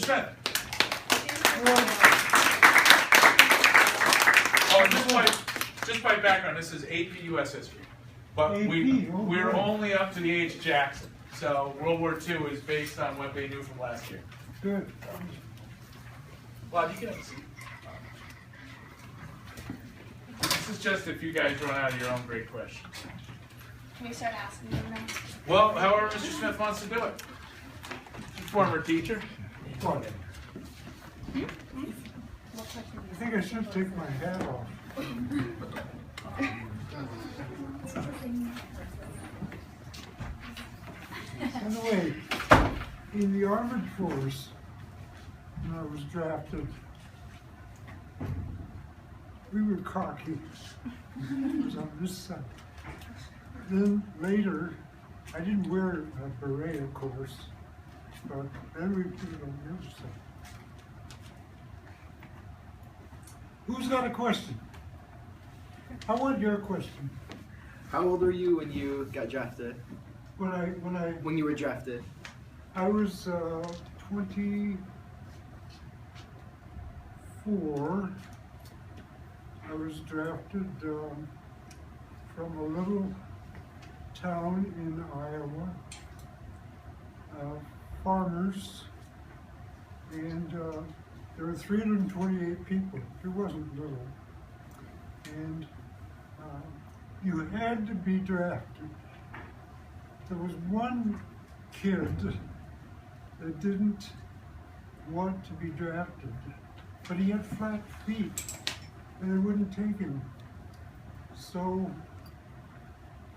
Smith. Oh, just by background, this is AP U.S. history. But we're only up to the age of Jackson. So World War II is based on what they knew from last year. Good. Bob, you can have a seat. This is just if you guys run out of your own great questions. Can we start asking them now? Well, however Mr. Smith wants to do it. Former teacher. What? I think I should take my hat off. By the way, in the Armored Force, when I was drafted, we were cocky. It was on this side. Then later, I didn't wear a beret, of course, but then we put it on the other side. Who's got a question? I want your question. How old were you when you got drafted? When you were drafted? I was 24. I was drafted from a little town in Iowa. Farmers, and there were 328 people. It wasn't little. And you had to be drafted. There was one kid that didn't want to be drafted, but he had flat feet, and they wouldn't take him. So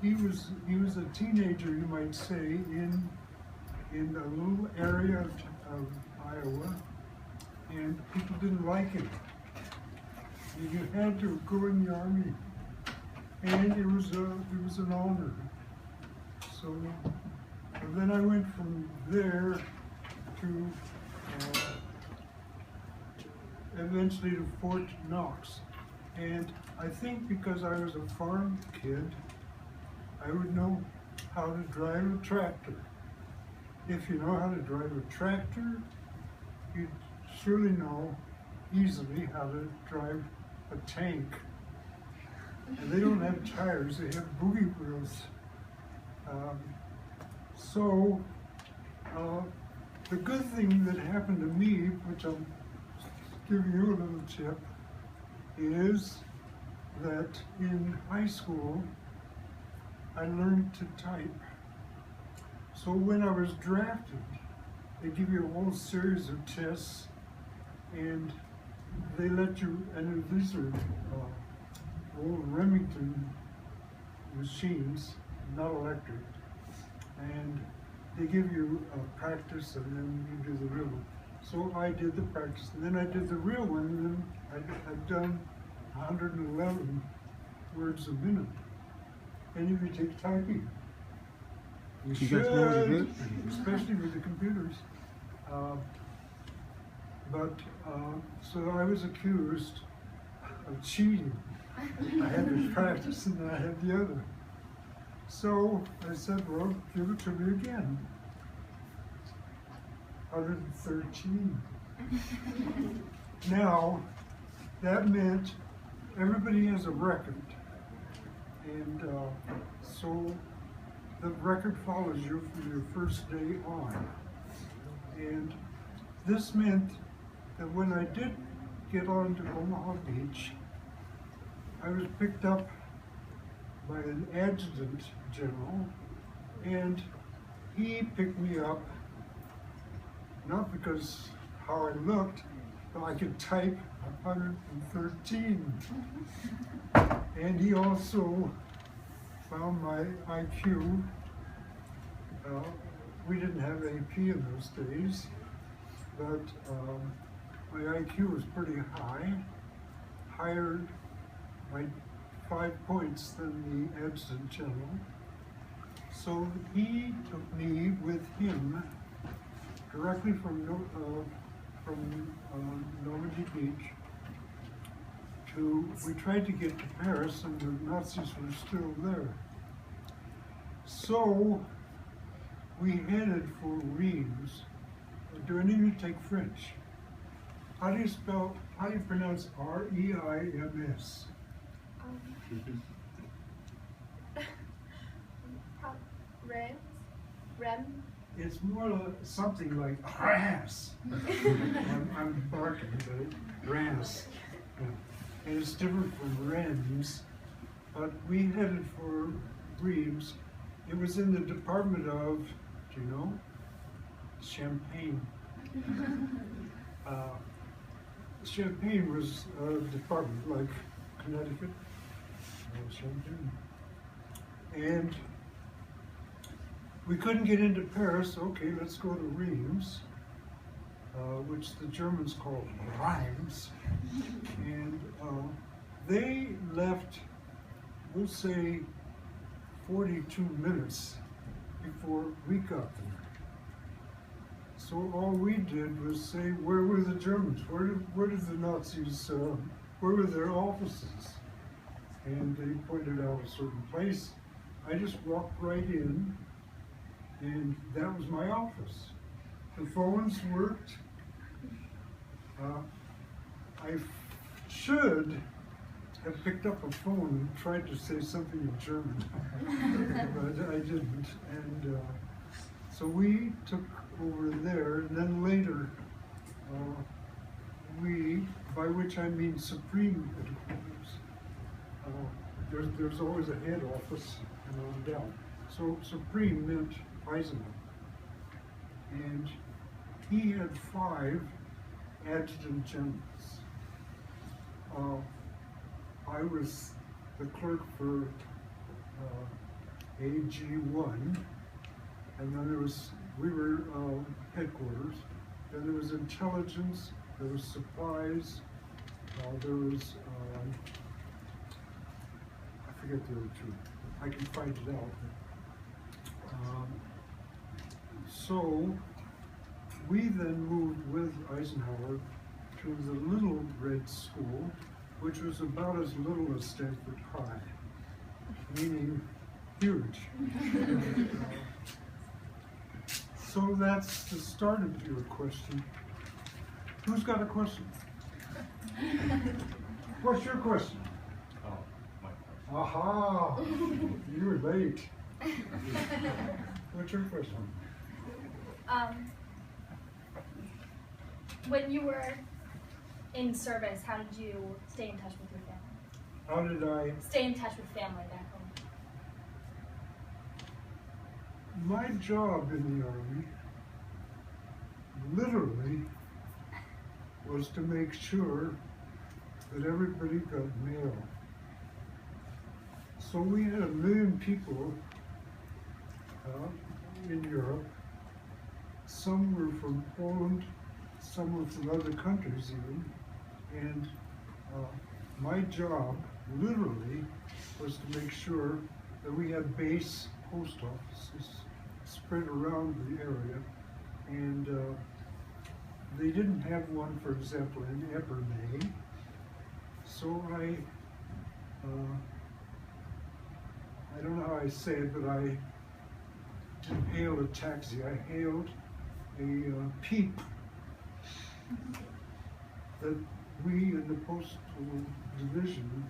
he was a teenager, you might say, in a little area of Iowa, and people didn't like him. And you had to go in the army, and it was an honor. So and then I went from there to eventually to Fort Knox, and I think because I was a farm kid, I would know how to drive a tractor. If you know how to drive a tractor, you'd surely know easily how to drive a tank. And they don't have tires, they have boogie wheels. The good thing that happened to me, which I'm giving you a little tip, is that in high school, I learned to type. So when I was drafted, they give you a whole series of tests, and they let you, and these are old Remington machines, not electric, and they give you a practice, and then you do the real one. So I did the practice, and then I did the real one, and then I've done 111 words a minute. And if you take typing, you should, especially with the computers. So I was accused of cheating. I had to practice and then I had the other. So I said, well, give it to me again. 113. Now, that meant everybody has a record. And so the record follows you from your first day on. And this meant that when I did get on to Omaha Beach, I was picked up by an adjutant general, and he picked me up, not because how I looked, but I could type 113. And he also found my IQ. We didn't have AP in those days, but my IQ was pretty high, higher by 5 points than the adjutant general. So he took me with him directly from Normandy Beach we tried to get to Paris, and the Nazis were still there. So we headed for Reims, do any of you take French? How do you pronounce R-E-I-M-S? Rem? It's more like something like RAS. I'm barking, but RAS. Yeah. And it's different from REMS, but we headed for Reeves. It was in the department of, do you know? Champagne. Champagne was a department like Connecticut, Champagne. And we couldn't get into Paris. Okay, let's go to Reims, which the Germans call Reims. And they left, we'll say, 42 minutes before we got there. So all we did was say, where were the Germans? Where did the Nazis, where were their offices? And they pointed out a certain place. I just walked right in, and that was my office. The phones worked. I should have picked up a phone and tried to say something in German, but I didn't. And so we took over there, and then later, we, by which I mean Supreme headquarters, there's always a head office and on down. So Supreme meant Eisenhower. And he had 5 adjutant generals. I was the clerk for AG1, and then we were headquarters. Then there was intelligence, there was supplies, there was, I forget the other 2. I can find it out. So we then moved with Eisenhower to the Little Red School, which was about as little as Stamford High, meaning huge. So that's the start of your question. Who's got a question? What's your question? Oh, my question. Aha! You were late. What's your question? When you were in service, how did you stay in touch with your family? How did I? Stay in touch with family back home. My job in the Army, literally, was to make sure that everybody got mail. So we had 1 million people in Europe. Some were from Poland, some were from other countries even. And my job, literally, was to make sure that we had base post offices spread around the area. And they didn't have one, for example, in Epernay. So I don't know how I say it, but I didn't hail a taxi. I hailed a peep that we in the postal division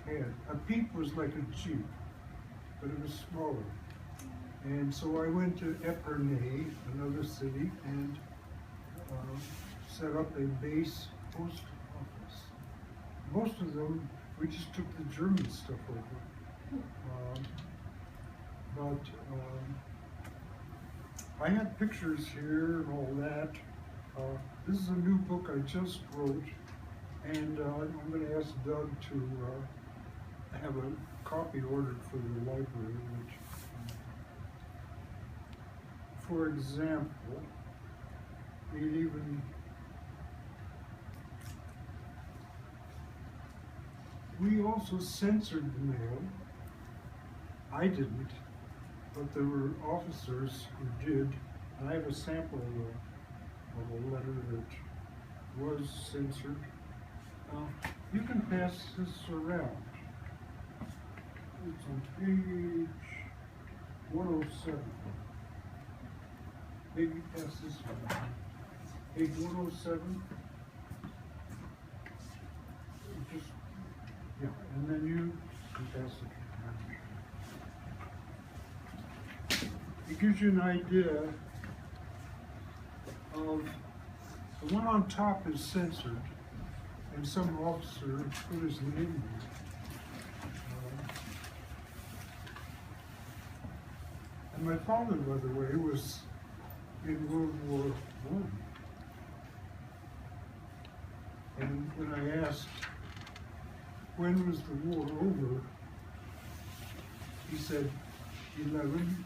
had. A peep was like a Jeep, but it was smaller. And so I went to Epernay, another city, and set up a base post office. Most of them, we just took the German stuff over. I have pictures here and all that. This is a new book I just wrote, and I'm going to ask Doug to have a copy ordered for the library. Which, for example, it even we also censored the mail. I didn't, but there were officers who did. And I have a sample of a letter that was censored. You can pass this around. It's on page 107. Maybe pass this one. Page 107. Just, yeah, and then you can pass it. It gives you an idea of the one on top is censored, and some officer put his name there. And my father, by the way, was in World War I. And when I asked, when was the war over, he said, 11.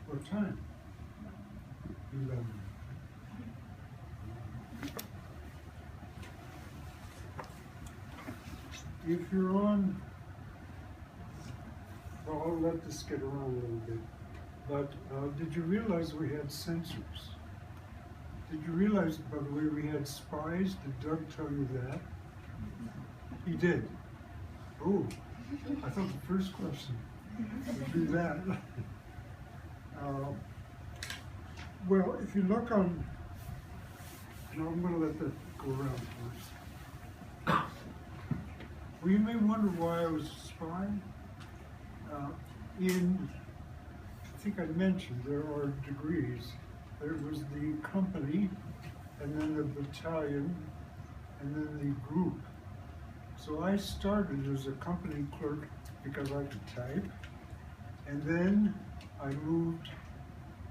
What time? 11. If you're on, well, I'll let this get around a little bit, but did you realize we had censors? Did you realize, by the way, we had spies? Did Doug tell you that? He did. Oh, I thought the first question would be that. Well, if you look on, no, I'm going to let that go around first. Well, you may wonder why I was a spy. I think I mentioned there are degrees. There was the company, and then the battalion, and then the group. So I started as a company clerk because I could type, and then I moved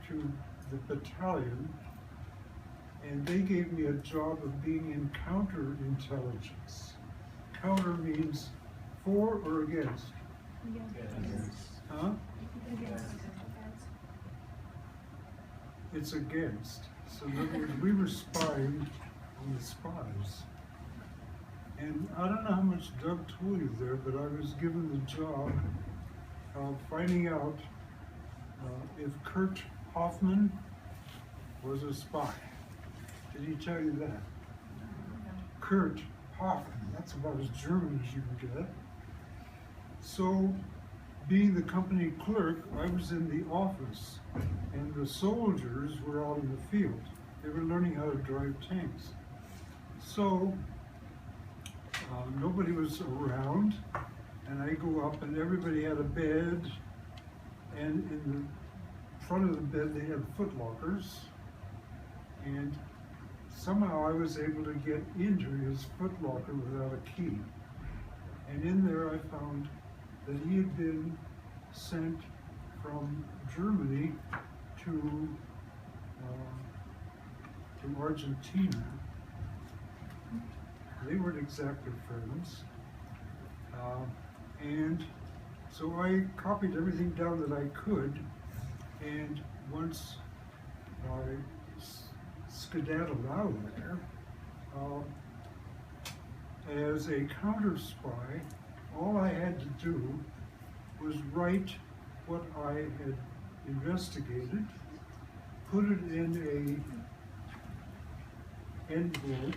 to the battalion, and they gave me a job of being in counterintelligence. Counter means for or against? Huh? It's against. So in other words, we were spying on the spies. And I don't know how much Doug told you there, but I was given the job of finding out if Kurt Hoffman was a spy. Did he tell you that? Kurt Hoffman, that's about as German as you can get. So, being the company clerk, I was in the office, and the soldiers were out in the field. They were learning how to drive tanks. So, nobody was around, and I go up, and everybody had a bed, and in the front of the bed they had foot lockers, and somehow I was able to get into his foot locker without a key. And in there I found that he had been sent from Germany to Argentina. They weren't exactly friends. And so I copied everything down that I could, and once I skedaddled out of there, as a counter spy, all I had to do was write what I had investigated, put it in a envelope,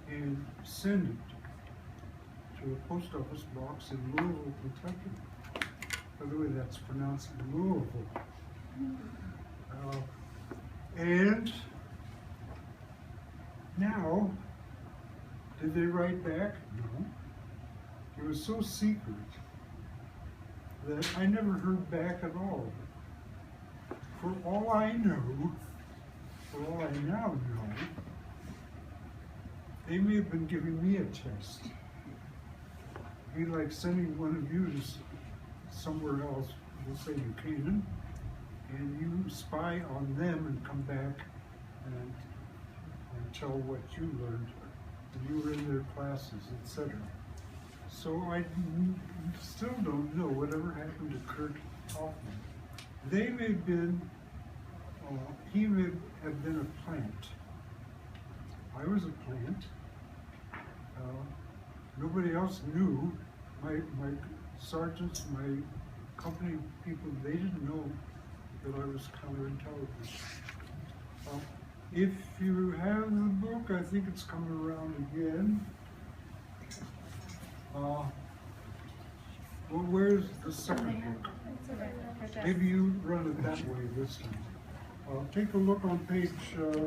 and send it to a post office box in Louisville, Kentucky. By the way, that's pronounced Louisville. And now, did they write back? No. It was so secret that I never heard back at all. For all I know, for all I now know, they may have been giving me a test. It'd be like sending one of you to somewhere else, we'll say New Canaan, and you spy on them and come back and tell what you learned, and you were in their classes, etc. So I still don't know whatever happened to Kurt Hoffman. They may have been, he may have been a plant. I was a plant. Nobody else knew. My sergeants, my company people, they didn't know that I was counterintelligence. If you have the book, I think it's coming around again. Well, where's the second book? Maybe you run it that way this time. Take a look on page